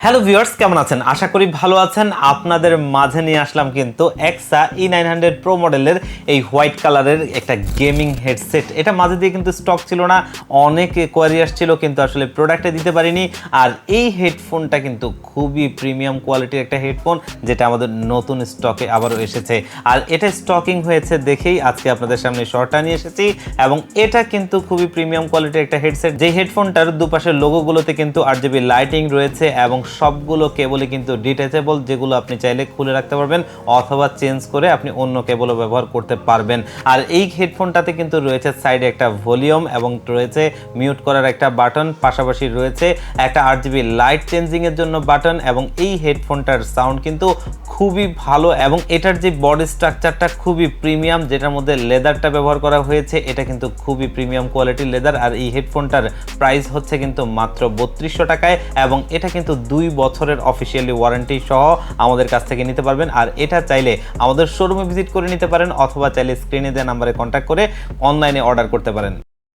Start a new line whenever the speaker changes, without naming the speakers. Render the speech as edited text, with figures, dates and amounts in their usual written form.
Hello viewers, কেমন আছেন? আশা করি ভালো আছেন। আপনাদের মাঝে নিয়ে আসলাম কিন্তু এক্সা E900 প্রো মডেলের এই হোয়াইট কালারের একটা গেমিং হেডসেট। এটা মাঝে দিয়ে কিন্তু স্টক ছিল না, অনেক কোয়ারি আসছিল কিন্তু আসলে প্রোডাক্টে দিতে পারিনি। আর এই হেডফোনটা কিন্তু খুবই প্রিমিয়াম কোয়ালিটির একটা হেডফোন, যেটা আমাদের নতুন স্টকে আবারও এসেছে। আর এটা স্টকিং হয়েছে দেখেই আজকে আপনাদের সামনে শর্টটা নিয়ে এসেছি। এবং এটা কিন্তু খুবই প্রিমিয়াম কোয়ালিটির একটা হেডসেট, যে হেডফোনটার দুপাশের লোগোগুলোতে কিন্তু RGB লাইটিং রয়েছে এবং সবগুলো কেবলই কিন্তু ডিটাচেবল, যেগুলো আপনি চাইলে খুলে রাখতে পারবেন অথবা চেঞ্জ করে আপনি অন্য কেবলও ব্যবহার করতে পারবেন। আর এই হেডফোনটাতে কিন্তু রয়েছে সাইডে একটা ভলিউম এবং রয়েছে মিউট করার একটা বাটন, পাশাপাশি রয়েছে একটা RGB লাইট চেঞ্জিং এর জন্য বাটন। এবং এই হেডফোনটার সাউন্ড কিন্তু খুবই ভালো এবং এটার যে বডি স্ট্রাকচারটা খুবই প্রিমিয়াম, যেটার মধ্যে লেদারটা ব্যবহার করা হয়েছে, এটা কিন্তু খুবই প্রিমিয়াম কোয়ালিটির লেদার। আর এই হেডফোনটার প্রাইস হচ্ছে কিন্তু মাত্র 3200 টাকায় এবং এটা কিন্তু 2 বছরের অফিসিয়ালি ওয়ারেন্টি সহ আমাদের কাছ থেকে নিতে পারবেন। আর এটা চাইলে আমাদের শোরুমে ভিজিট করে নিতে পারেন অথবা চাইলে স্ক্রিনে দেওয়া নাম্বারে কন্ট্যাক্ট করে অনলাইনে অর্ডার করতে পারেন।